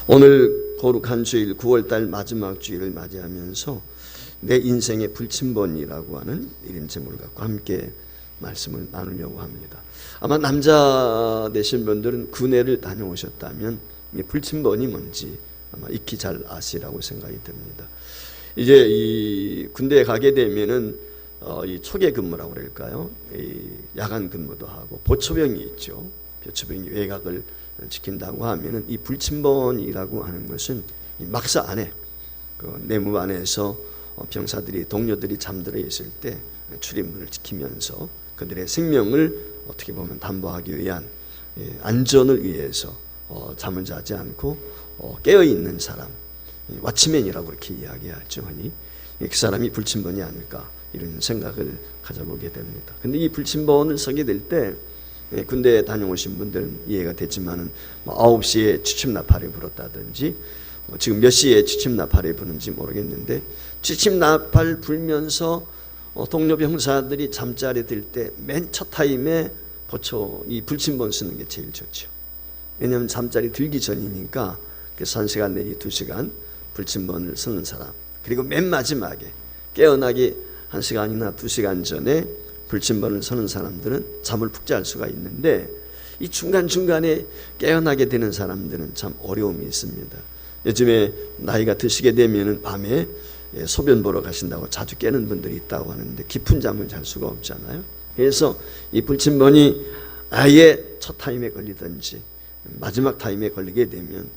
오늘 거룩한 주일 9월달 마지막 주일을 맞이하면서 내 인생의 불침번이라고 하는 이런 제목을 갖고 함께 말씀을 나누려고 합니다. 아마 남자 되신 분들은 군대를 다녀오셨다면 이 불침번이 뭔지 아마 익히 잘 아시라고 생각이 듭니다. 이제 이 군대에 가게 되면은 이 초계 근무라고 그럴까요? 이 야간 근무도 하고 보초병이 있죠. 보초병이 외곽을 지킨다고 하면은 이 불침번이라고 하는 것은 막사 안에 그 내무 안에서 병사들이 동료들이 잠들어 있을 때 출입문을 지키면서 그들의 생명을 어떻게 보면 담보하기 위한 안전을 위해서 잠을 자지 않고 깨어 있는 사람, 왓치맨이라고 그렇게 이야기하죠. 그 사람이 불침번이 아닐까 이런 생각을 가져보게 됩니다. 근데 이 불침번을 서게 될 때 군대에 다녀오신 분들은 이해가 됐지만은 9시에 취침나팔이 불었다든지 지금 몇 시에 취침나팔이 부는지 모르겠는데 취침나팔 불면서 동료 병사들이 잠자리 들 때 맨 첫 타임에 이 불침번 쓰는 게 제일 좋죠. 왜냐하면 잠자리 들기 전이니까 그래서 1시간 내지 2시간 불침번을 쓰는 사람, 그리고 맨 마지막에 깨어나기 1시간이나 2시간 전에 불침번을 서는 사람들은 잠을 푹 잘 수가 있는데 이 중간중간에 깨어나게 되는 사람들은 참 어려움이 있습니다. 요즘에 나이가 드시게 되면 밤에 소변 보러 가신다고 자주 깨는 분들이 있다고 하는데 깊은 잠을 잘 수가 없잖아요. 그래서 이 불침번이 아예 첫 타임에 걸리든지 마지막 타임에 걸리게 되면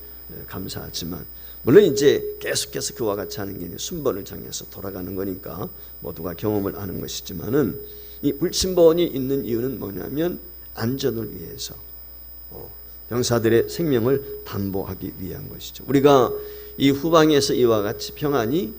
감사하지만, 물론 이제 계속해서 그와 같이 하는 게 순번을 정해서 돌아가는 거니까 모두가 경험을 하는 것이지만은 이 불침번이 있는 이유는 뭐냐면 안전을 위해서 병사들의 생명을 담보하기 위한 것이죠. 우리가 이 후방에서 이와 같이 평안히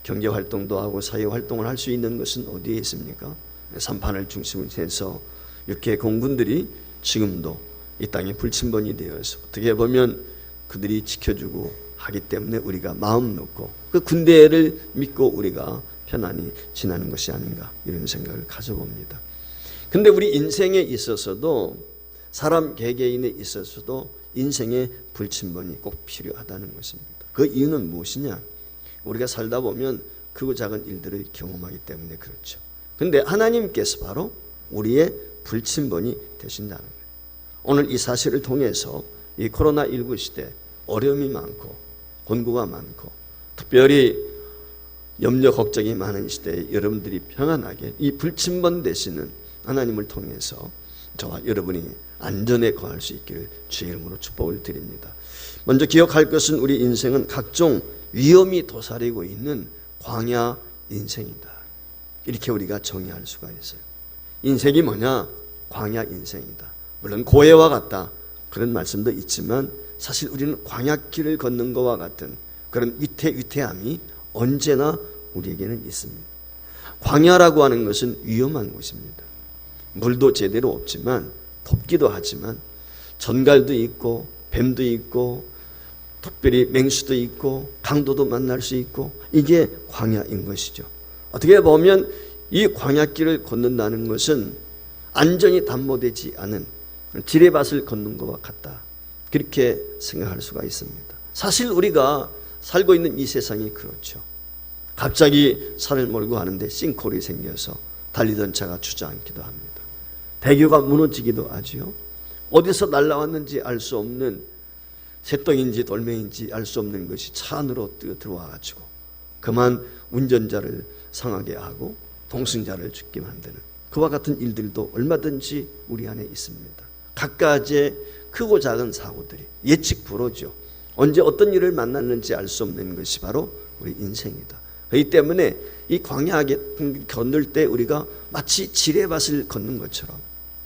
경제 활동도 하고 사회 활동을 할 수 있는 것은 어디에 있습니까? 삼판을 중심으로 해서 육해 공군들이 지금도 이 땅에 불침번이 되어서 어떻게 보면 그들이 지켜주고 하기 때문에 우리가 마음 놓고 그 군대를 믿고 우리가 편안히 지나는 것이 아닌가 이런 생각을 가져봅니다. 근데 우리 인생에 있어서도 사람 개개인에 있어서도 인생의 불침번이 꼭 필요하다는 것입니다. 그 이유는 무엇이냐? 우리가 살다 보면 크고 작은 일들을 경험하기 때문에 그렇죠. 근데 하나님께서 바로 우리의 불침번이 되신다는 거예요. 오늘 이 사실을 통해서 이 코로나19 시대 어려움이 많고 곤고가 많고 특별히 염려 걱정이 많은 시대에 여러분들이 평안하게 이 불침번 되시는 하나님을 통해서 저와 여러분이 안전에 거할 수 있기를 주의 이름으로 축복을 드립니다. 먼저 기억할 것은 우리 인생은 각종 위험이 도사리고 있는 광야 인생이다. 이렇게 우리가 정의할 수가 있어요. 인생이 뭐냐? 광야 인생이다. 물론 고해와 같다 그런 말씀도 있지만 사실 우리는 광야길을 걷는 것과 같은 그런 위태함이 언제나 우리에게는 있습니다. 광야라고 하는 것은 위험한 곳입니다. 물도 제대로 없지만 덥기도 하지만 전갈도 있고 뱀도 있고 특별히 맹수도 있고 강도도 만날 수 있고 이게 광야인 것이죠. 어떻게 보면 이 광야길을 걷는다는 것은 안전이 담보되지 않은 지뢰밭을 걷는 것과 같다. 그렇게 생각할 수가 있습니다. 사실 우리가 살고 있는 이 세상이 그렇죠. 갑자기 산을 몰고 가는데 싱크홀이 생겨서 달리던 차가 주저앉기도 합니다. 대교가 무너지기도 하지요. 어디서 날아왔는지 알 수 없는 새똥인지 돌멩인지 알 수 없는 것이 차 안으로 들어와가지고 그만 운전자를 상하게 하고 동승자를 죽게 만드는 그와 같은 일들도 얼마든지 우리 안에 있습니다. 각가지의 크고 작은 사고들이 예측 불허죠. 언제 어떤 일을 만났는지 알 수 없는 것이 바로 우리 인생이다. 그렇기 때문에 이 광야하게 건널 때 우리가 마치 지뢰밭을 걷는 것처럼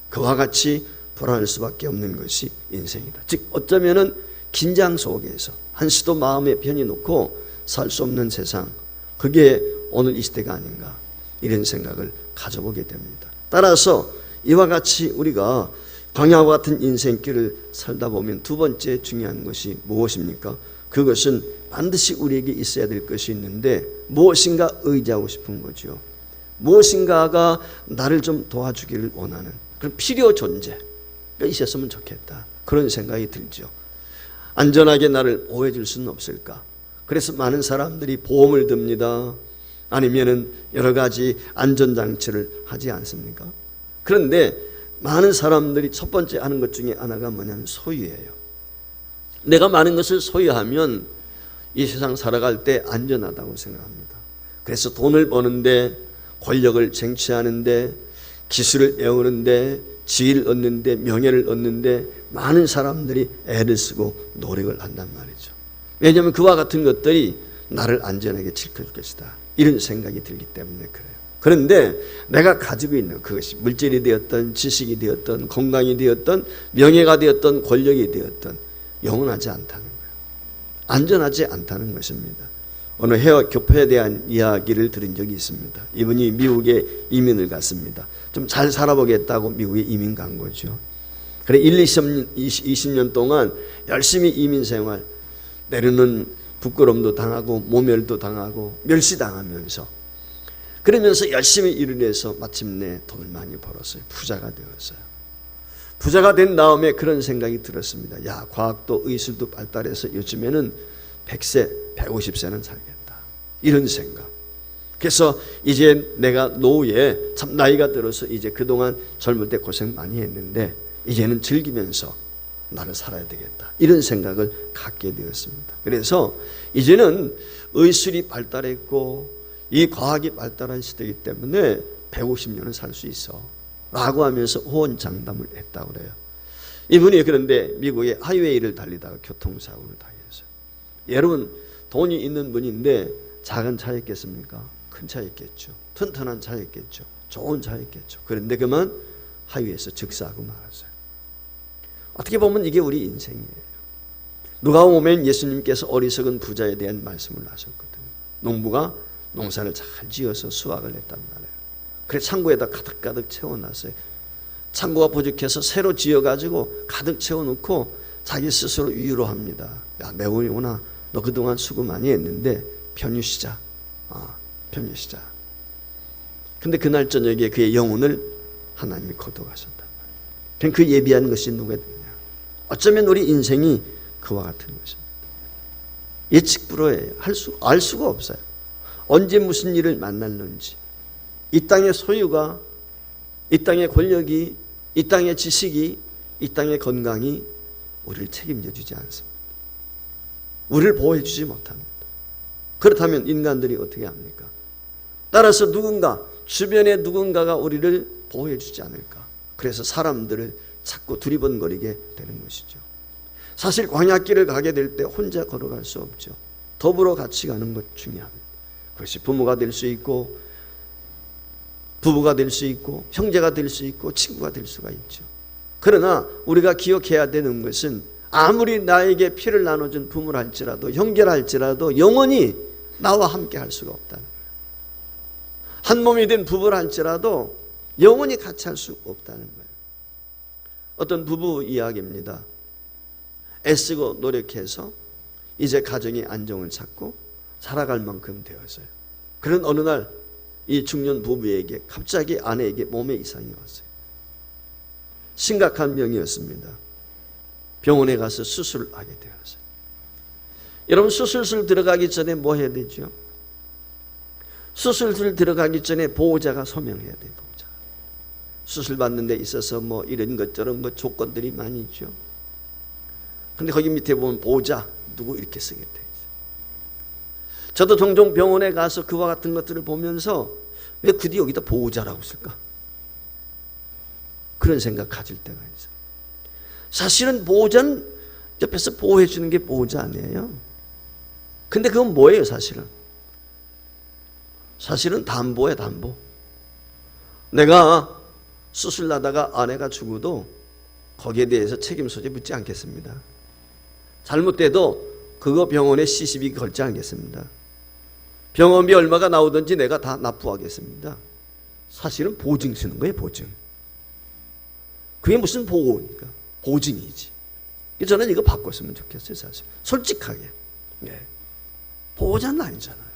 그와 같이 불안할 수밖에 없는 것이 인생이다. 즉 어쩌면은 긴장 속에서 한시도 마음에 편히 놓고 살 수 없는 세상, 그게 오늘 이 시대가 아닌가 이런 생각을 가져보게 됩니다. 따라서 이와 같이 우리가 광야와 같은 인생길을 살다 보면 두 번째 중요한 것이 무엇입니까? 그것은 반드시 우리에게 있어야 될 것이 있는데 무엇인가 의지하고 싶은 거죠. 무엇인가가 나를 좀 도와주기를 원하는 그런 필요 존재가 있었으면 좋겠다. 그런 생각이 들죠. 안전하게 나를 보호해 줄 수는 없을까? 그래서 많은 사람들이 보험을 듭니다. 아니면은 여러 가지 안전장치를 하지 않습니까? 그런데 많은 사람들이 첫 번째 하는 것 중에 하나가 뭐냐면 소유예요. 내가 많은 것을 소유하면 이 세상 살아갈 때 안전하다고 생각합니다. 그래서 돈을 버는데, 권력을 쟁취하는데, 기술을 배우는데, 지위를 얻는데, 명예를 얻는데 많은 사람들이 애를 쓰고 노력을 한단 말이죠. 왜냐하면 그와 같은 것들이 나를 안전하게 지켜줄 것이다, 이런 생각이 들기 때문에 그래요. 그런데 내가 가지고 있는 그것이 물질이 되었던, 지식이 되었던, 건강이 되었던, 명예가 되었던, 권력이 되었던 영원하지 않다는 거예요. 안전하지 않다는 것입니다. 어느 해외 교포에 대한 이야기를 들은 적이 있습니다. 이분이 미국에 이민을 갔습니다. 좀 잘 살아보겠다고 미국에 이민 간 거죠. 그래 20년 동안 열심히 이민 생활, 때로는 부끄럼도 당하고 모멸도 당하고 멸시당하면서, 그러면서 열심히 일을 해서 마침내 돈을 많이 벌었어요. 부자가 되었어요. 부자가 된 다음에 그런 생각이 들었습니다. 야, 과학도 의술도 발달해서 요즘에는 100세, 150세는 살겠다, 이런 생각. 그래서 이제 내가 노후에 참 나이가 들어서 이제 그동안 젊을 때 고생 많이 했는데 이제는 즐기면서 나를 살아야 되겠다, 이런 생각을 갖게 되었습니다. 그래서 이제는 의술이 발달했고 이 과학이 발달한 시대이기 때문에 150년은 살 수 있어 라고 하면서 호언장담을 했다고 그래요. 이분이 그런데 미국의 하이웨이를 달리다가 교통사고를 당했어요. 여러분, 돈이 있는 분인데 작은 차였겠습니까? 큰 차였겠죠. 튼튼한 차였겠죠. 좋은 차였겠죠. 그런데 그만 하이웨이에서 즉사하고 말았어요. 어떻게 보면 이게 우리 인생이에요. 누가복음 보면 예수님께서 어리석은 부자에 대한 말씀을 하셨거든요. 농부가 농사를 잘 지어서 수확을 했단 말이에요. 그래서 창고에다 가득가득 채워놨어요. 창고가 부족해서 새로 지어가지고 가득 채워놓고 자기 스스로 위로합니다. 야, 매우구나. 너 그동안 수고 많이 했는데 편히 쉬자. 편히 쉬자. 근데 그날 저녁에 그의 영혼을 하나님이 거둬가셨단 말이에요. 그 예비한 것이 누가 되냐. 어쩌면 우리 인생이 그와 같은 것입니다. 예측 불허예요. 알 수가 없어요. 언제 무슨 일을 만날는지, 이 땅의 소유가, 이 땅의 권력이, 이 땅의 지식이, 이 땅의 건강이 우리를 책임져 주지 않습니다. 우리를 보호해 주지 못합니다. 그렇다면 인간들이 어떻게 합니까? 따라서 누군가, 주변에 누군가가 우리를 보호해 주지 않을까. 그래서 사람들을 자꾸 두리번거리게 되는 것이죠. 사실 광야길을 가게 될 때 혼자 걸어갈 수 없죠. 더불어 같이 가는 것 중요합니다. 그것이 부모가 될 수 있고, 부부가 될 수 있고, 형제가 될 수 있고, 친구가 될 수가 있죠. 그러나 우리가 기억해야 되는 것은 아무리 나에게 피를 나눠준 부모라 할지라도, 형제라 할지라도 영원히 나와 함께 할 수가 없다는 거예요. 한 몸이 된 부부라 할지라도 영원히 같이 할 수 없다는 거예요. 어떤 부부 이야기입니다. 애쓰고 노력해서 이제 가정의 안정을 찾고 살아갈 만큼 되었어요. 그런 어느 날 이 중년 부부에게 갑자기 아내에게 몸에 이상이 왔어요. 심각한 병이었습니다. 병원에 가서 수술을 하게 되었어요. 여러분, 수술실 들어가기 전에 뭐 해야 되죠? 수술실 들어가기 전에 보호자가 서명해야 돼요. 보호자. 수술 받는 데 있어서 뭐 이런 것 저런 것 조건들이 많이 있죠. 근데 거기 밑에 보면 보호자 누구 이렇게 쓰게 돼 있어요. 저도 종종 병원에 가서 그와 같은 것들을 보면서 왜 굳이 여기다 보호자라고 쓸까? 그런 생각 가질 때가 있어요. 사실은 보호자는 옆에서 보호해 주는 게 보호자 아니에요. 근데 그건 뭐예요, 사실은? 사실은 담보예요, 담보. 내가 수술하다가 아내가 죽어도 거기에 대해서 책임 소재 묻지 않겠습니다. 잘못돼도 그거 병원에 CCB 걸지 않겠습니다. 병원비 얼마가 나오든지 내가 다 납부하겠습니다. 사실은 보증 쓰는 거예요, 보증. 그게 무슨 보호입니까? 보증이지. 저는 이거 바꿨으면 좋겠어요, 사실. 솔직하게. 네. 보호자는 아니잖아요.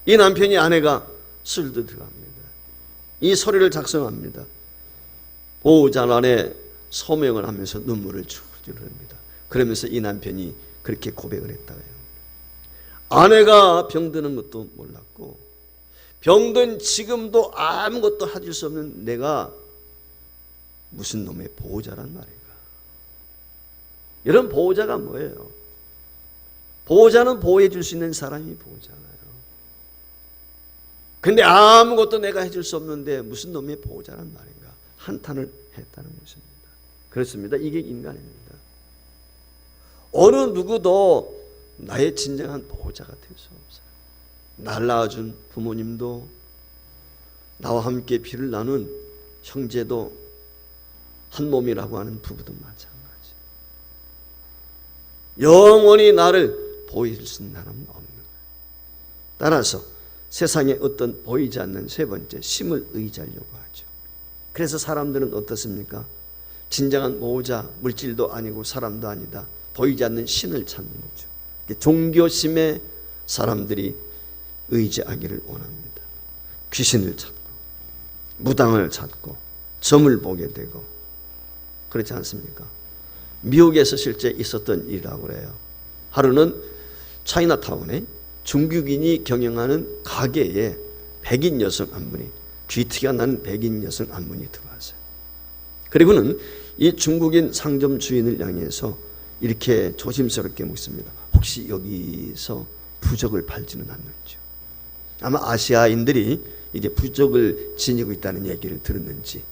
이 남편이 아내가 술도 들어갑니다. 이 서류를 작성합니다. 보호자 안에 서명을 하면서 눈물을 줄줄 흘립니다. 그러면서 이 남편이 그렇게 고백을 했다고 해요. 아내가 병드는 것도 몰랐고 병든 지금도 아무것도 해줄 수 없는 내가 무슨 놈의 보호자란 말인가. 이런 보호자가 뭐예요? 보호자는 보호해 줄 수 있는 사람이 보호자잖아요. 근데 아무것도 내가 해줄 수 없는데 무슨 놈의 보호자란 말인가. 한탄을 했다는 것입니다. 그렇습니다. 이게 인간입니다. 어느 누구도 나의 진정한 보호자가 될 수 없어요. 날 낳아준 부모님도, 나와 함께 피를 나눈 형제도, 한 몸이라고 하는 부부도 마찬가지. 영원히 나를 보호해 줄 수 있는 사람은 없는 거예요. 따라서 세상에 어떤 보이지 않는 세 번째, 심을 의지하려고 하죠. 그래서 사람들은 어떻습니까? 진정한 보호자, 물질도 아니고 사람도 아니다. 보이지 않는 신을 찾는 거죠. 종교심에 사람들이 의지하기를 원합니다. 귀신을 찾고 무당을 찾고 점을 보게 되고 그렇지 않습니까? 미국에서 실제 있었던 일이라고 그래요. 하루는 차이나타운에 중국인이 경영하는 가게에 백인 여성 한 분이, 귀티가 나는 백인 여성 한 분이 들어왔어요. 그리고는 이 중국인 상점 주인을 향해서 이렇게 조심스럽게 묻습니다. 혹시 여기서 부적을 팔지는 않는지요? 아마 아시아인들이 이제 부적을 지니고 있다는 얘기를 들었는지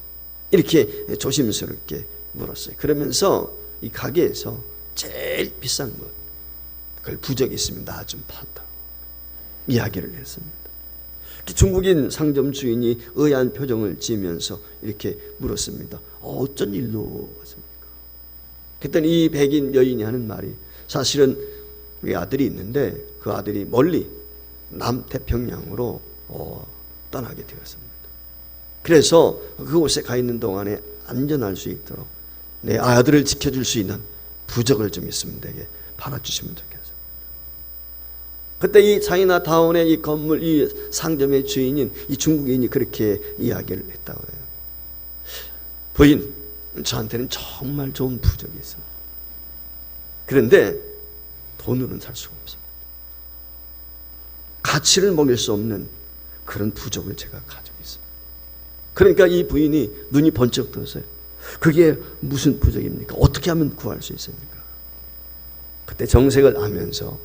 이렇게 조심스럽게 물었어요. 그러면서 이 가게에서 제일 비싼 것, 그걸 부적이 있으면 나 좀 판다고 이야기를 했습니다. 중국인 상점 주인이 의아한 표정을 지으면서 이렇게 물었습니다. 어쩐 일로 왔습니까? 그랬더니 이 백인 여인이 하는 말이, 사실은 우리 아들이 있는데 그 아들이 멀리 남태평양으로 떠나게 되었습니다. 그래서 그곳에 가 있는 동안에 안전할 수 있도록 내 아들을 지켜줄 수 있는 부적을 좀 있으면 되게 팔아주시면 좋겠습니다. 그때 이 차이나타운의 이 건물, 이 상점의 주인인 이 중국인이 그렇게 이야기를 했다고 해요. 부인, 저한테는 정말 좋은 부적이 있어요. 그런데 돈으로는 살 수가 없습니다. 가치를 먹일 수 없는 그런 부적을 제가 가지고 있습니다. 그러니까 이 부인이 눈이 번쩍 떠서요. 그게 무슨 부적입니까? 어떻게 하면 구할 수 있습니까? 그때 정색을 하면서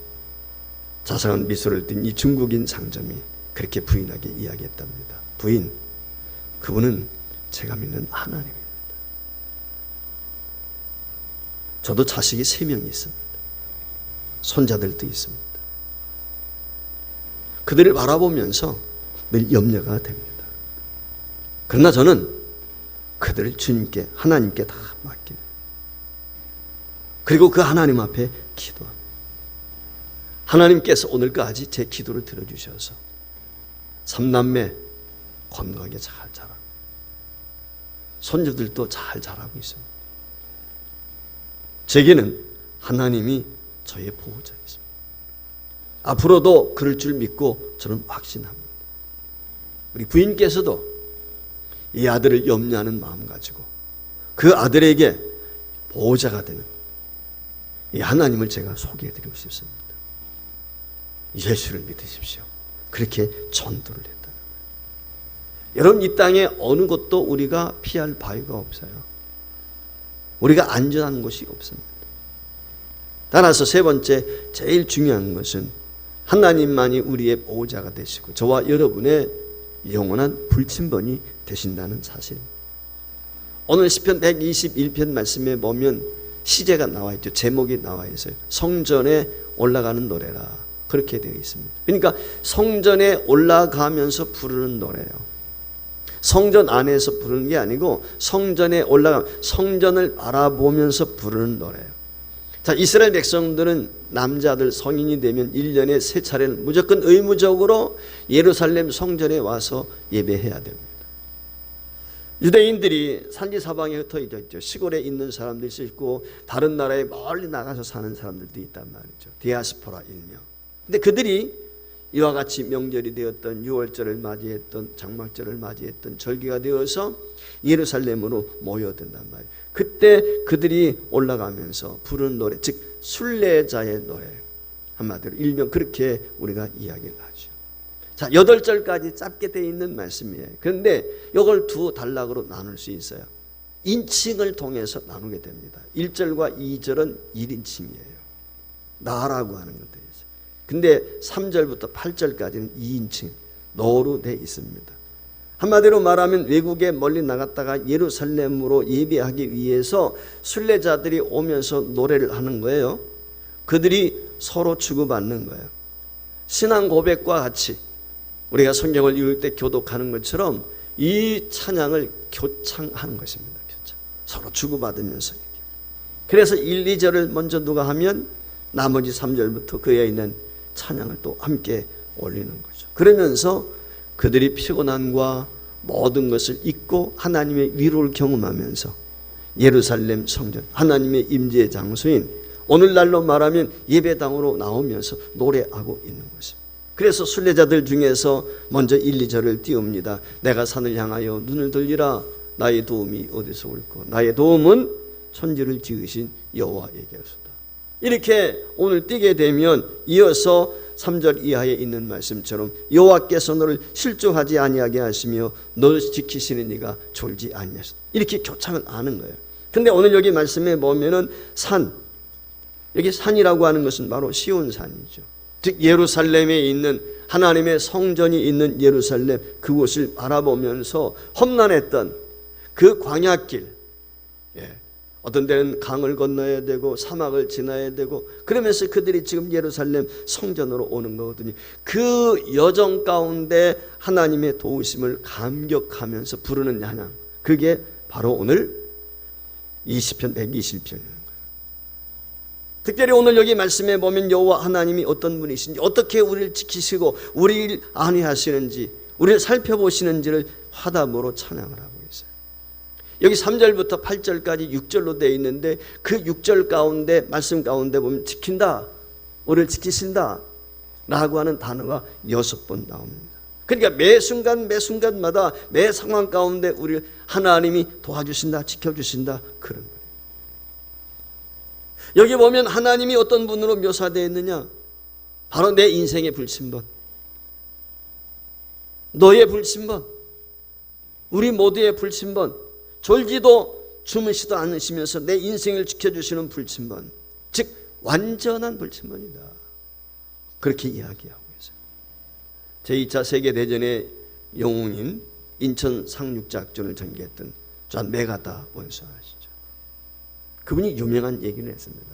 자상한 미소를 띤 이 중국인 상점이 그렇게 부인에게 이야기했답니다. 부인, 그분은 제가 믿는 하나님입니다. 저도 자식이 3명이 있습니다. 손자들도 있습니다. 그들을 바라보면서 늘 염려가 됩니다. 그러나 저는 그들을 주님께, 하나님께 다 맡깁니다. 그리고 그 하나님 앞에 기도합니다. 하나님께서 오늘까지 제 기도를 들어주셔서 3남매 건강하게 잘 자라고 손주들도 잘 자라고 있습니다. 제게는 하나님이 저의 보호자이십니다. 앞으로도 그럴 줄 믿고 저는 확신합니다. 우리 부인께서도 이 아들을 염려하는 마음 가지고 그 아들에게 보호자가 되는 이 하나님을 제가 소개해드리고 싶습니다. 예수를 믿으십시오. 그렇게 전도를 했다는 거예요. 여러분, 이 땅에 어느 곳도 우리가 피할 바위가 없어요. 우리가 안전한 곳이 없습니다. 따라서 세 번째, 제일 중요한 것은 하나님만이 우리의 보호자가 되시고 저와 여러분의 영원한 불침번이 되신다는 사실입니다. 오늘 시편 121편 말씀에 보면 시제가 나와 있죠. 제목이 나와 있어요. 성전에 올라가는 노래라. 그렇게 되어 있습니다. 그러니까 성전에 올라가면서 부르는 노래예요. 성전 안에서 부르는 게 아니고 성전에 올라가, 성전을 바라보면서 부르는 노래예요. 자, 이스라엘 백성들은 남자들 성인이 되면 1년에 3차례는 무조건 의무적으로 예루살렘 성전에 와서 예배해야 됩니다. 유대인들이 산지 사방에 흩어져 있죠. 시골에 있는 사람들이 있고 다른 나라에 멀리 나가서 사는 사람들도 있단 말이죠. 디아스포라 일명. 근데 그들이 이와 같이 명절이 되었던 유월절을 맞이했던 장막절을 맞이했던 절기가 되어서 예루살렘으로 모여든단 말이에요. 그때 그들이 올라가면서 부르는 노래, 즉 순례자의 노래, 한마디로 일명 그렇게 우리가 이야기를 하죠. 자, 8절까지 짧게 되어 있는 말씀이에요. 그런데 이걸 두 단락으로 나눌 수 있어요. 인칭을 통해서 나누게 됩니다. 1절과 2절은 1인칭이에요. 나라고 하는 것도 있어요. 근데 3절부터 8절까지는 2인칭 너로 되어 있습니다. 한마디로 말하면 외국에 멀리 나갔다가 예루살렘으로 예배하기 위해서 순례자들이 오면서 노래를 하는 거예요. 그들이 서로 주고받는 거예요. 신앙 고백과 같이 우리가 성경을 읽을 때 교독하는 것처럼 이 찬양을 교창하는 것입니다. 교창. 서로 주고받으면서. 그래서 1, 2절을 먼저 누가 하면 나머지 3절부터 그에 있는 찬양을 또 함께 올리는 거죠. 그러면서 그들이 피곤함과 모든 것을 잊고 하나님의 위로를 경험하면서 예루살렘 성전, 하나님의 임재의 장소인 오늘날로 말하면 예배당으로 나오면서 노래하고 있는 것입니다. 그래서 순례자들 중에서 먼저 1, 2절을 띄웁니다. 내가 산을 향하여 눈을 돌리라. 나의 도움이 어디서 올까? 나의 도움은 천지를 지으신 여호와에게로소이다. 이렇게 오늘 띄게 되면 이어서 3절 이하에 있는 말씀처럼 여호와께서 너를 실족하지 아니하게 하시며 너를 지키시는 이가 졸지 아니하시다. 이렇게 교창을 아는 거예요. 근데 오늘 여기 말씀에 보면은 산, 여기 산이라고 하는 것은 바로 시온산이죠. 즉 예루살렘에 있는 하나님의 성전이 있는 예루살렘, 그곳을 바라보면서 험난했던 그 광야길, 어떤 데는 강을 건너야 되고 사막을 지나야 되고 그러면서 그들이 지금 예루살렘 성전으로 오는 거거든요. 그 여정 가운데 하나님의 도우심을 감격하면서 부르는 찬양, 그게 바로 오늘 20편 120편입니다. 특별히 오늘 여기 말씀에 보면 여호와 하나님이 어떤 분이신지, 어떻게 우리를 지키시고 우리를 안위하시는지, 우리를 살펴보시는지를 화답으로 찬양을 하고 있어요. 여기 3절부터 8절까지 6절로 되어 있는데 그 6절 가운데 말씀 가운데 보면 지킨다, 우리를 지키신다 라고 하는 단어가 6번 나옵니다. 그러니까 매 순간 매 순간마다 매 상황 가운데 우리를 하나님이 도와주신다, 지켜주신다, 그런 거예요. 여기 보면 하나님이 어떤 분으로 묘사되어 있느냐, 바로 내 인생의 불침번, 너의 불침번, 우리 모두의 불침번, 졸지도 주무시도 않으시면서 내 인생을 지켜주시는 불침번, 즉 완전한 불침번이다, 그렇게 이야기하고 있어요. 제2차 세계대전의 영웅인 인천 상륙작전을 전개했던 존 메가다 원수 아시죠? 그분이 유명한 얘기를 했습니다.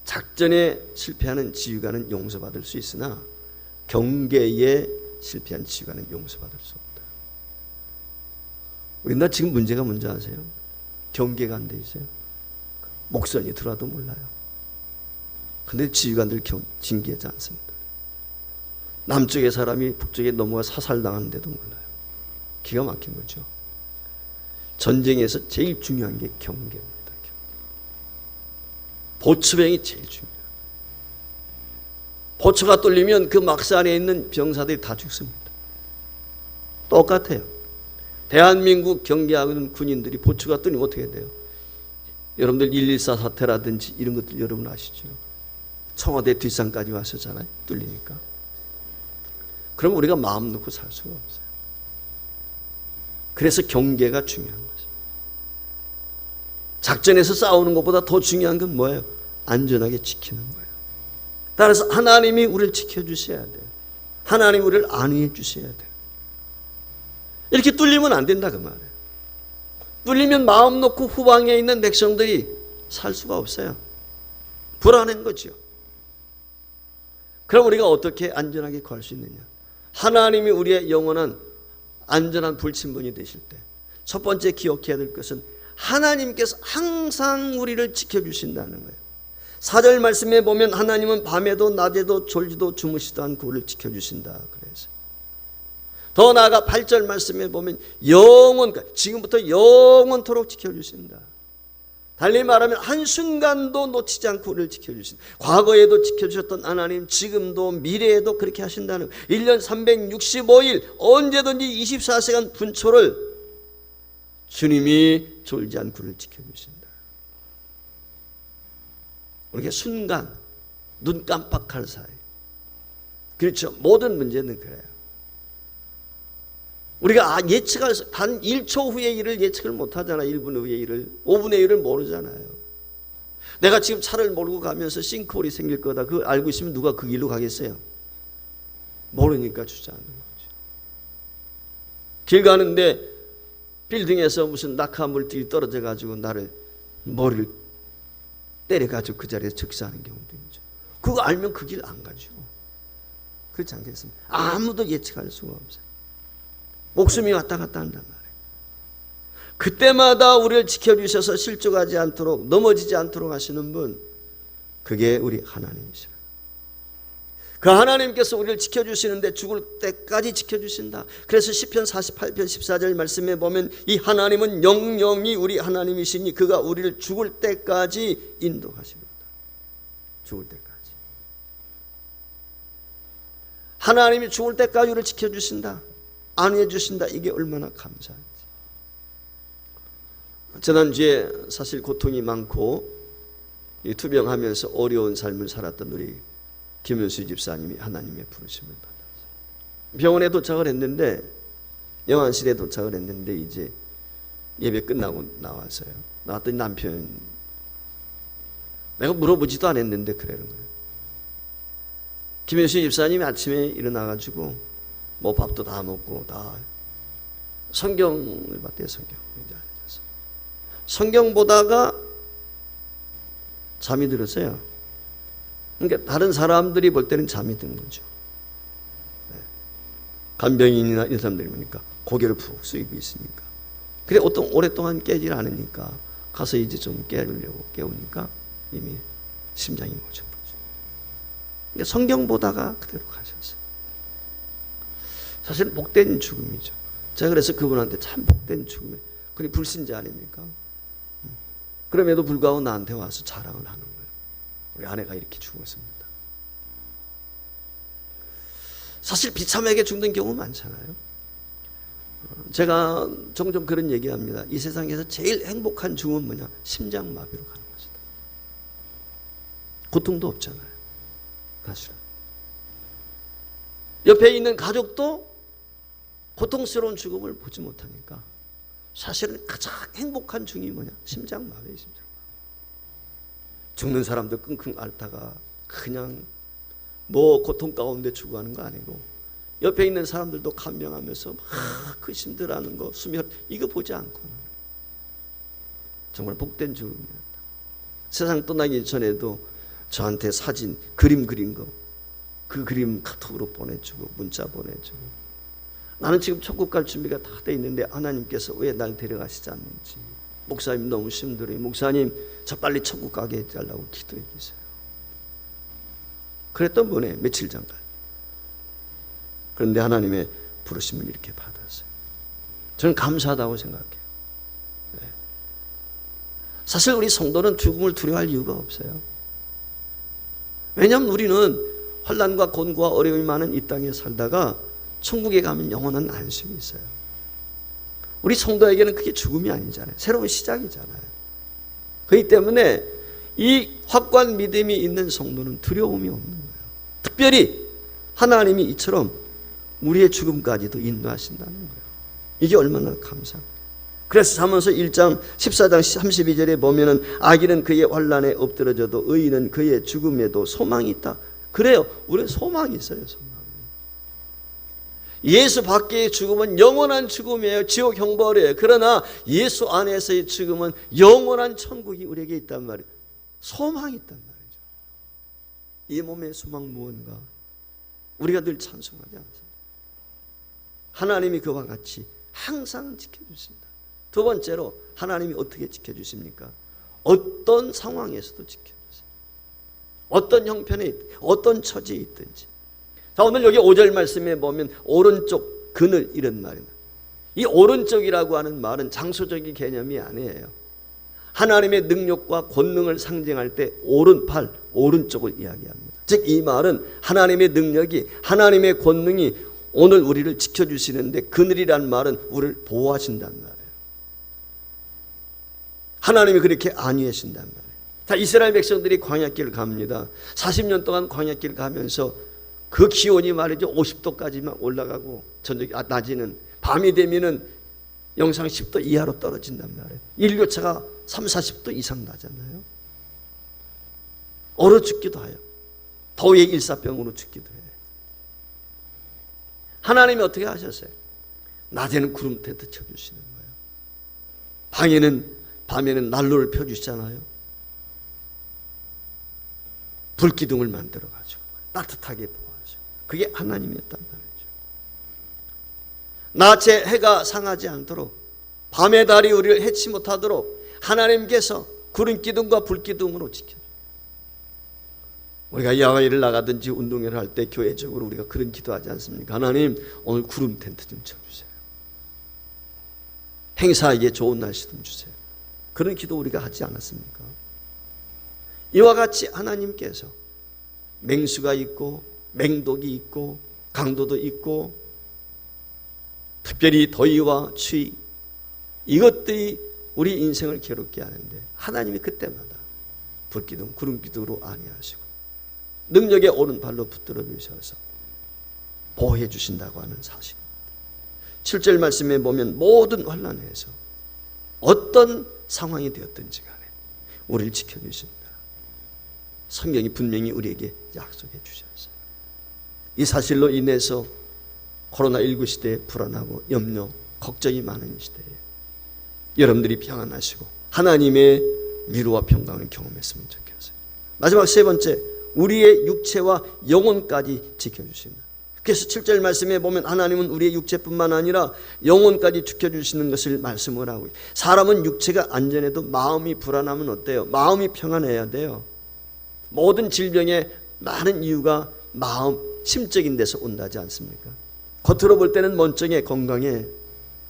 작전에 실패하는 지휘관은 용서받을 수 있으나 경계에 실패한 지휘관은 용서받을 수 없다. 우리나라 지금 문제가 뭔지 아세요? 경계가 안 돼 있어요. 목선이 들어와도 몰라요. 그런데 지휘관들 징계하지 않습니다. 남쪽의 사람이 북쪽에 넘어가 사살당하는데도 몰라요. 기가 막힌 거죠. 전쟁에서 제일 중요한 게 경계입니다. 보초병이 제일 중요해요. 보초가 뚫리면 그 막사 안에 있는 병사들이 다 죽습니다. 똑같아요. 대한민국 경계하는 군인들이 보초가 뚫리면 어떻게 돼요? 여러분들 114 사태라든지 이런 것들 여러분 아시죠? 청와대 뒷산까지 왔었잖아요. 뚫리니까. 그럼 우리가 마음 놓고 살 수가 없어요. 그래서 경계가 중요한 거죠. 작전에서 싸우는 것보다 더 중요한 건 뭐예요? 안전하게 지키는 거예요. 따라서 하나님이 우리를 지켜주셔야 돼요. 하나님이 우리를 안위해 주셔야 돼요. 이렇게 뚫리면 안 된다 그 말이에요. 뚫리면 마음 놓고 후방에 있는 백성들이 살 수가 없어요. 불안한 거죠. 그럼 우리가 어떻게 안전하게 갈 수 있느냐? 하나님이 우리의 영원한 안전한 불침번이 되실 때 첫 번째 기억해야 될 것은 하나님께서 항상 우리를 지켜주신다는 거예요. 4절 말씀에 보면 하나님은 밤에도 낮에도 졸지도 주무시도 않고 우리를 지켜주신다 그래서 더 나아가 8절 말씀에 보면 지금부터 영원토록 지켜주신다. 달리 말하면 한순간도 놓치지 않고 우리를 지켜주신, 과거에도 지켜주셨던 하나님 지금도 미래에도 그렇게 하신다는, 1년 365일 언제든지 24시간 분초를 주님이 졸지 않고 우리를 지켜주신다. 우리가 순간 눈 깜빡할 사이, 그렇죠, 모든 문제는 그래요. 우리가 예측할 단 1초 후의 일을 예측을 못하잖아. 1분 후의 일을, 5분의 일을 모르잖아요. 내가 지금 차를 몰고 가면서 싱크홀이 생길 거다, 그걸 알고 있으면 누가 그 길로 가겠어요? 모르니까 주저하는 거죠. 길 가는데 빌딩에서 무슨 낙하 물질이 떨어져 가지고 나를 머리를 때려 가지고 그 자리에서 즉사하는 경우도 있죠. 그거 알면 그 길 안 가죠. 그렇지 않겠습니까? 아무도 예측할 수가 없어요. 목숨이 왔다 갔다 한단 말이에요. 그때마다 우리를 지켜주셔서 실족하지 않도록, 넘어지지 않도록 하시는 분, 그게 우리 하나님이시라. 그 하나님께서 우리를 지켜주시는데 죽을 때까지 지켜주신다. 그래서 시편 48편 14절 말씀에 보면 이 하나님은 영영이 우리 하나님이시니 그가 우리를 죽을 때까지 인도하십니다. 죽을 때까지. 하나님이 죽을 때까지 우리를 지켜주신다, 안위해 주신다. 이게 얼마나 감사한지. 지난주에 사실 고통이 많고 투병하면서 어려운 삶을 살았던 우리 김은수 집사님이 하나님의 부르심을 받았어요. 병원에 도착을 했는데, 영안실에 도착을 했는데 이제 예배 끝나고 나왔어요. 나왔더니 남편, 내가 물어보지도 않았는데 그러는 거예요. 김은수 집사님이 아침에 일어나가지고 뭐 밥도 다 먹고 다 성경을 봤대요. 성경 보다가 잠이 들었어요. 그러니까 다른 사람들이 볼 때는 잠이 든 거죠. 간병인이나 이런 사람들이 보니까 고개를 푹 숙이고 있으니까. 그래 오랫동안 깨질 않으니까 가서 이제 좀 깨우려고 깨우니까 이미 심장이 멎은 거죠. 그러니까 성경 보다가 그대로 가셨어요. 사실 복된 죽음이죠. 제가 그래서 그분한테 참 복된 죽음에, 그게 불신자 아닙니까? 그럼에도 불구하고 나한테 와서 자랑을 하는 거예요. 우리 아내가 이렇게 죽었습니다. 사실 비참하게 죽는 경우 많잖아요. 제가 종종 그런 얘기합니다. 이 세상에서 제일 행복한 죽음은 뭐냐? 심장마비로 가는 것이다. 고통도 없잖아요. 사실은. 옆에 있는 가족도 고통스러운 죽음을 보지 못하니까 사실은 가장 행복한 죽음이 뭐냐? 심장마비예요. 심장마비. 죽는 사람도 끙끙 앓다가 그냥 뭐 고통 가운데 죽어가는 거 아니고, 옆에 있는 사람들도 감명하면서 막 그 힘들어하는 거, 수면 이거 보지 않고는 정말 복된 죽음이었다. 세상 떠나기 전에도 저한테 사진, 그림 그린 거, 그 그림 카톡으로 보내주고 문자 보내주고, 나는 지금 천국 갈 준비가 다 돼 있는데 하나님께서 왜 날 데려가시지 않는지, 목사님 너무 힘들어요, 목사님 저 빨리 천국 가게 해달라고 기도해 주세요. 그랬던 분에 며칠 전까지. 그런데 하나님의 부르심을 이렇게 받았어요. 저는 감사하다고 생각해요. 네. 사실 우리 성도는 죽음을 두려워할 이유가 없어요. 왜냐하면 우리는 환난과 곤고와 어려움이 많은 이 땅에 살다가 천국에 가면 영원한 안식이 있어요. 우리 성도에게는 그게 죽음이 아니잖아요. 새로운 시작이잖아요. 그렇기 때문에 이 확고한 믿음이 있는 성도는 두려움이 없는 거예요. 특별히 하나님이 이처럼 우리의 죽음까지도 인도하신다는 거예요. 이게 얼마나 감사합니까? 그래서 잠언서 1장 14장 32절에 보면은 악인은 그의 환난에 엎드러져도 의인은 그의 죽음에도 소망이 있다. 그래요. 우리는 소망이 있어요. 소망. 예수 밖의 죽음은 영원한 죽음이에요. 지옥 형벌이에요. 그러나 예수 안에서의 죽음은 영원한 천국이 우리에게 있단 말이에요. 소망이 있단 말이죠. 이 몸의 소망 무언가? 우리가 늘 찬송하지 않습니까? 하나님이 그와 같이 항상 지켜주신다. 두 번째로 하나님이 어떻게 지켜주십니까? 어떤 상황에서도 지켜주세요. 어떤 형편에 있든, 어떤 처지에 있든지. 자, 오늘 여기 5절 말씀에 보면 오른쪽 그늘 이런 말입니다. 이 오른쪽이라고 하는 말은 장소적인 개념이 아니에요. 하나님의 능력과 권능을 상징할 때 오른팔, 오른쪽을 이야기합니다. 즉 이 말은 하나님의 능력이, 하나님의 권능이 오늘 우리를 지켜주시는데, 그늘이란 말은 우리를 보호하신다는 말이에요. 하나님이 그렇게 안위하신단 말이에요. 자, 이스라엘 백성들이 광야길을 갑니다. 40년 동안 광야길을 가면서 그 기온이 말이죠 50도까지만 올라가고 낮에는, 밤이 되면은 영상 10도 이하로 떨어진단 말이에요. 일교차가 30-40도 이상 나잖아요. 얼어 죽기도 해요. 더위에 일사병으로 죽기도 해요. 하나님이 어떻게 하셨어요? 낮에는 구름 텐트 쳐주시는 거예요. 밤에는 난로를 펴주시잖아요. 불기둥을 만들어가지고 따뜻하게 보아주고, 그게 하나님이었단 말이죠. 낮에 해가 상하지 않도록, 밤의 달이 우리를 해치 못하도록 하나님께서 구름기둥과 불기둥으로 지켜줘요. 우리가 야외를 나가든지 운동회를 할 때 교회적으로 우리가 그런 기도하지 않습니까? 하나님, 오늘 구름 텐트 좀 쳐주세요. 행사하기에 좋은 날씨 좀 주세요. 그런 기도 우리가 하지 않았습니까? 이와 같이 하나님께서 맹수가 있고 맹독이 있고 강도도 있고, 특별히 더위와 추위, 이것들이 우리 인생을 괴롭게 하는데 하나님이 그때마다 불기둥, 구름기둥으로 안위하시고 능력의 오른발로 붙들어 주셔서 보호해 주신다고 하는 사실입니다. 7절 말씀에 보면 모든 환난에서 어떤 상황이 되었든지 간에 우리를 지켜주십니다. 성경이 분명히 우리에게 약속해 주셨어요. 이 사실로 인해서 코로나19 시대에 불안하고 염려, 걱정이 많은 시대에 여러분들이 평안하시고 하나님의 위로와 평강을 경험했으면 좋겠어요. 마지막 세 번째, 우리의 육체와 영혼까지 지켜주십니다. 그래서 7절 말씀에 보면 하나님은 우리의 육체뿐만 아니라 영혼까지 지켜주시는 것을 말씀을 하고, 사람은 육체가 안전해도 마음이 불안하면 어때요? 마음이 평안해야 돼요. 모든 질병의 많은 이유가 마음, 심적인 데서 온다지 않습니까? 겉으로 볼 때는 멀쩡해, 건강해.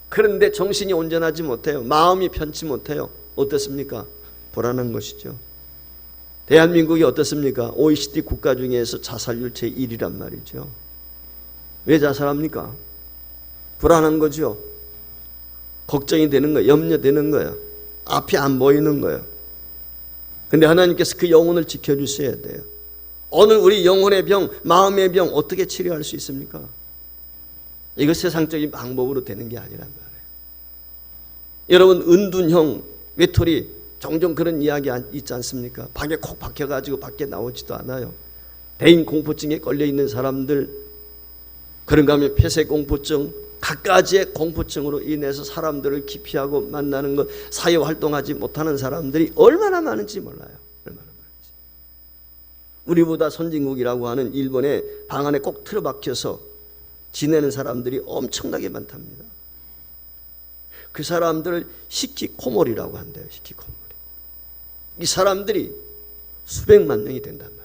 그런데 정신이 온전하지 못해요. 마음이 편치 못해요. 어떻습니까? 불안한 것이죠. 대한민국이 어떻습니까? OECD 국가 중에서 자살률 제1위란 말이죠. 왜 자살합니까? 불안한 거죠. 걱정이 되는 거예요. 염려되는 거예요. 앞이 안 보이는 거예요. 근데 하나님께서 그 영혼을 지켜주셔야 돼요. 오늘 우리 영혼의 병, 마음의 병 어떻게 치료할 수 있습니까? 이거 세상적인 방법으로 되는 게 아니란 말이에요. 여러분, 은둔형 외톨이 종종 그런 이야기 있지 않습니까? 방에 콕 박혀가지고 밖에 나오지도 않아요. 대인 공포증에 걸려있는 사람들, 그런가 하면 폐쇄공포증, 갖가지의 공포증으로 인해서 사람들을 기피하고 만나는 것, 사회활동하지 못하는 사람들이 얼마나 많은지 몰라요. 얼마나 많은지. 우리보다 선진국이라고 하는 일본의 방 안에 꼭 틀어박혀서 지내는 사람들이 엄청나게 많답니다. 그 사람들을 히키코모리라고 한대요. 히키코모리. 이 사람들이 수백만 명이 된단 말이에요.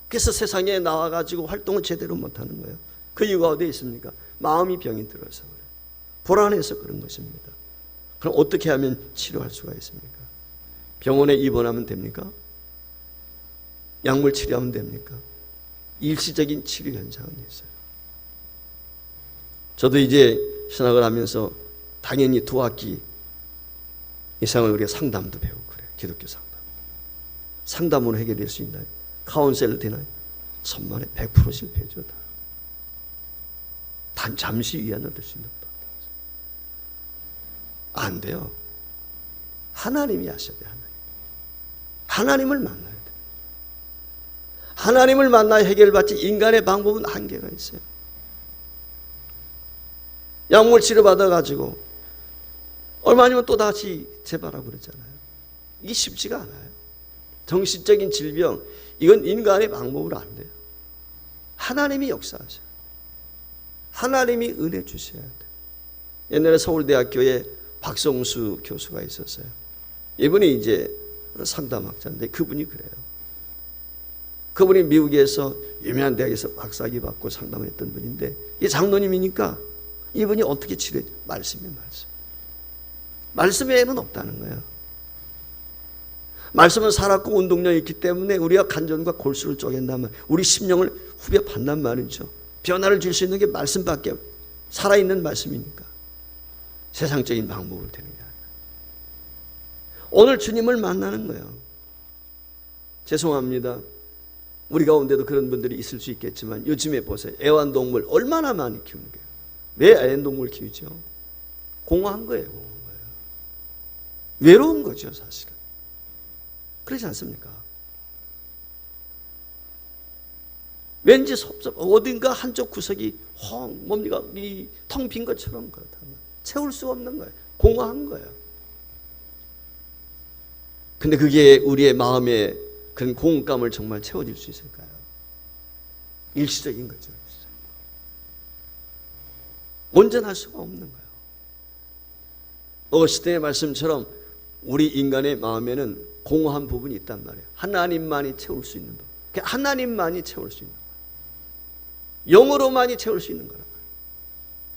그래서 세상에 나와가지고 활동을 제대로 못하는 거예요. 그 이유가 어디에 있습니까? 마음이 병이 들어서 그래요. 불안해서 그런 것입니다. 그럼 어떻게 하면 치료할 수가 있습니까? 병원에 입원하면 됩니까? 약물 치료하면 됩니까? 일시적인 치료 현상은 있어요. 저도 이제 신학을 하면서 당연히 2학기 이상을 우리가 상담도 배우고 그래요. 기독교 상담. 상담으로 해결될 수 있나요? 카운셀러 되나요? 천만에 100% 실패죠. 단 잠시 위안을 얻을 수 있는 법. 안 돼요. 하나님이 하셔야 돼요. 하나님을 만나야 돼요. 하나님을 만나야 해결받지, 인간의 방법은 한계가 있어요. 약물 치료받아가지고 얼마 아니면 또 다시 재발하고 그러잖아요. 이게 쉽지가 않아요. 정신적인 질병, 이건 인간의 방법으로 안 돼요. 하나님이 역사하셔요. 하나님이 은혜 주셔야 돼요. 옛날에 서울대학교에 박성수 교수가 있었어요. 이분이 이제 상담학자인데 그분이 그래요. 그분이 미국에서 유명한 대학에서 박사학위 받고 상담을 했던 분인데, 이 장로님이니까 이분이 어떻게 치료해? 말씀이에요, 말씀. 말씀 외에는 없다는 거예요. 말씀은 살았고 운동력이 있기 때문에 우리가 간전과 골수를 쪼갠다면 우리 심령을 후벼 판단 말이죠. 변화를 줄 수 있는 게 말씀밖에, 살아있는 말씀이니까. 세상적인 방법으로 되는 게 아니라 오늘 주님을 만나는 거예요. 죄송합니다. 우리 가운데도 그런 분들이 있을 수 있겠지만 요즘에 보세요. 애완동물 얼마나 많이 키우는 거예요. 왜 애완동물 키우죠? 공허한 거예요. 공허한 거예요. 외로운 거죠, 사실은. 그렇지 않습니까? 왠지 어딘가 한쪽 구석이 뭡니까? 이 텅 빈 것처럼 그렇다면 채울 수 없는 거예요. 공허한 거예요. 근데 그게 우리의 마음에 그런 공허감을 정말 채워줄 수 있을까요? 일시적인 거죠. 온전할 수가 없는 거예요. 어시대의 말씀처럼 우리 인간의 마음에는 공허한 부분이 있단 말이에요. 하나님만이 채울 수 있는 부분. 하나님만이 채울 수 있는 거예요. 영으로만이 채울 수 있는 거란 말이에요.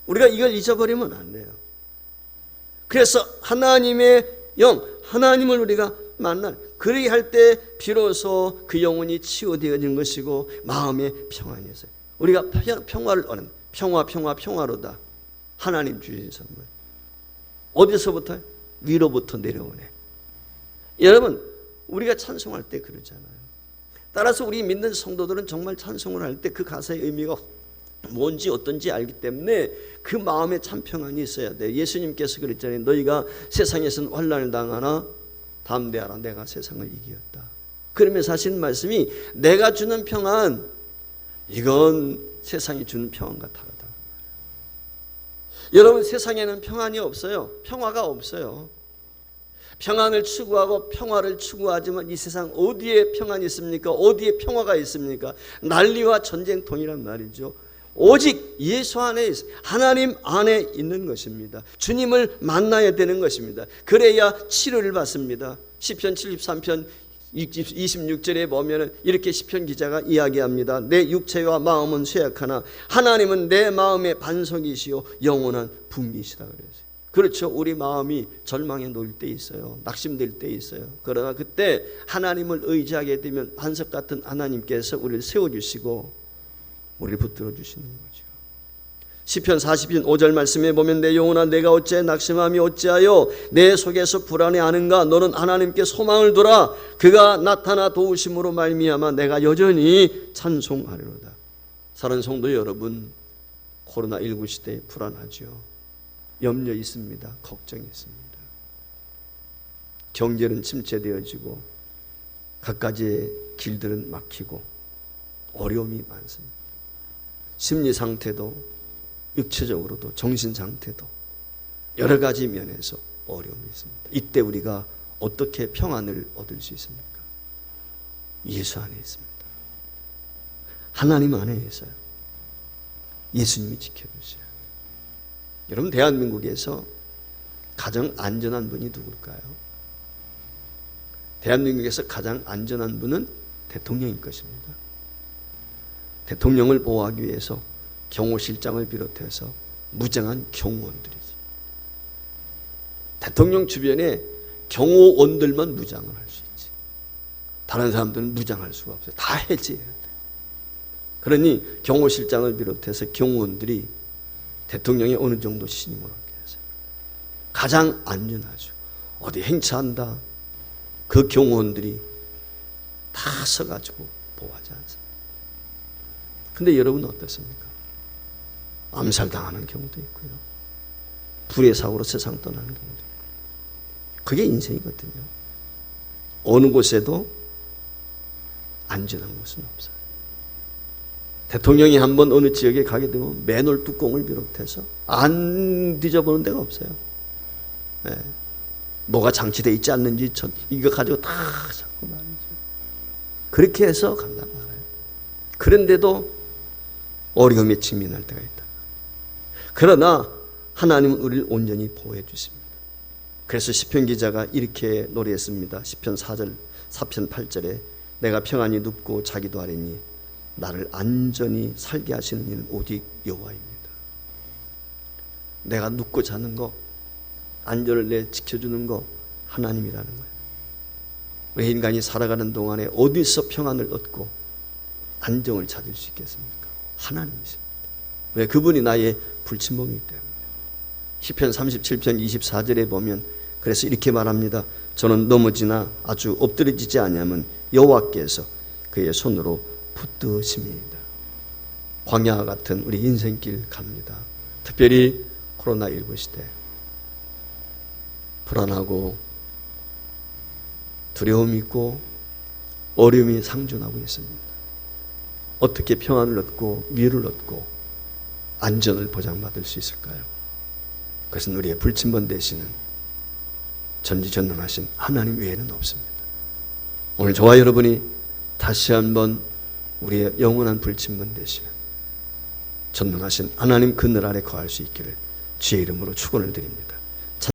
우리가 이걸 잊어버리면 안 돼요. 그래서 하나님의 영, 하나님을 우리가 만날, 그리 할 때 비로소 그 영혼이 치유되어지는 것이고 마음의 평안이 있어요. 우리가 평화를 얻는, 평화로다. 하나님 주신 선물. 어디서부터? 위로부터 내려오네. 여러분, 우리가 찬송할 때 그러잖아요. 따라서 우리 믿는 성도들은 정말 찬송을 할 때 그 가사의 의미가 뭔지 어떤지 알기 때문에 그 마음에 참 평안이 있어야 돼. 예수님께서 그랬잖아요. 너희가 세상에서는 환난을 당하나 담대하라, 내가 세상을 이기었다. 그러면서 하시는 말씀이 내가 주는 평안, 이건 세상이 주는 평안과 다르다. 여러분, 세상에는 평안이 없어요. 평화가 없어요. 평안을 추구하고 평화를 추구하지만 이 세상 어디에 평안이 있습니까? 어디에 평화가 있습니까? 난리와 전쟁통이란 말이죠. 오직 예수 안에 하나님 안에 있는 것입니다. 주님을 만나야 되는 것입니다. 그래야 치료를 받습니다. 시편 73편 26절에 보면 이렇게 시편 기자가 이야기합니다. 내 육체와 마음은 쇠약하나 하나님은 내 마음의 반석이시요 영원한 분기시다 그랬어요. 그렇죠. 우리 마음이 절망에 놓일 때 있어요. 낙심될 때 있어요. 그러나 그때 하나님을 의지하게 되면 반석 같은 하나님께서 우리를 세워주시고 우리를 붙들어 주시는 거죠. 시편 40편 5절 말씀에 보면 내 영혼아 내가 어찌 낙심함이 어찌하여 내 속에서 불안해하는가. 너는 하나님께 소망을 두라. 그가 나타나 도우심으로 말미암아 내가 여전히 찬송하리로다. 사랑하는 성도 여러분, 코로나19 시대에 불안하죠. 염려 있습니다. 걱정이 있습니다. 경제는 침체되어지고 갖가지의 길들은 막히고 어려움이 많습니다. 심리 상태도 육체적으로도 정신 상태도 여러 가지 면에서 어려움이 있습니다. 이때 우리가 어떻게 평안을 얻을 수 있습니까? 예수 안에 있습니다. 하나님 안에 있어요. 예수님이 지켜주세요. 여러분, 대한민국에서 가장 안전한 분이 누굴까요? 대한민국에서 가장 안전한 분은 대통령일 것입니다. 대통령을 보호하기 위해서 경호실장을 비롯해서 무장한 경호원들이지. 대통령 주변에 경호원들만 무장을 할 수 있지. 다른 사람들은 무장할 수가 없어요. 다 해제해야 돼. 그러니 경호실장을 비롯해서 경호원들이 대통령이 어느 정도 신임을 얻게 해서 가장 안전하죠. 어디 행차한다, 그 경호원들이 다 서가지고 보호하지 않습니다. 근데 여러분은 어떻습니까? 암살당하는 경우도 있고요. 불의 사고로 세상 떠나는 경우도 있고. 그게 인생이거든요. 어느 곳에도 안전한 곳은 없어요. 대통령이 한번 어느 지역에 가게 되면 맨홀 뚜껑을 비롯해서 안 뒤져보는 데가 없어요. 네. 뭐가 장치되어 있지 않는지 이거 가지고 다 잡고 말이죠. 그렇게 해서 간단 말이에요. 그런데도 어려움에 직면할 때가 있다. 그러나 하나님은 우리를 온전히 보호해 주십니다. 그래서 시편 기자가 이렇게 노래했습니다. 시편 4편 8절에 내가 평안히 눕고 자기도 하리니 나를 안전히 살게 하시는 이는 오직 여호와입니다. 내가 눕고 자는 거, 안전을 내 지켜주는 거 하나님이라는 거예요. 왜 인간이 살아가는 동안에 어디서 평안을 얻고 안정을 찾을 수 있겠습니까? 하나님이십니다. 왜? 그분이 나의 불침범이기 때문에. 시편 37편 24절에 보면 그래서 이렇게 말합니다. 저는 넘어지나 아주 엎드러지지 아니하면 여호와께서 그의 손으로 붙드심이다. 광야 같은 우리 인생길 갑니다. 특별히 코로나19 시대 불안하고 두려움이 있고 어려움이 상존하고 있습니다. 어떻게 평안을 얻고 위를 얻고 안전을 보장받을 수 있을까요? 그것은 우리의 불침번 되시는 전지전능하신 하나님 외에는 없습니다. 오늘 저와 여러분이 다시 한번 우리의 영원한 불침번 되시는 전능하신 하나님 그늘 아래 거할 수 있기를 주의 이름으로 축원을 드립니다.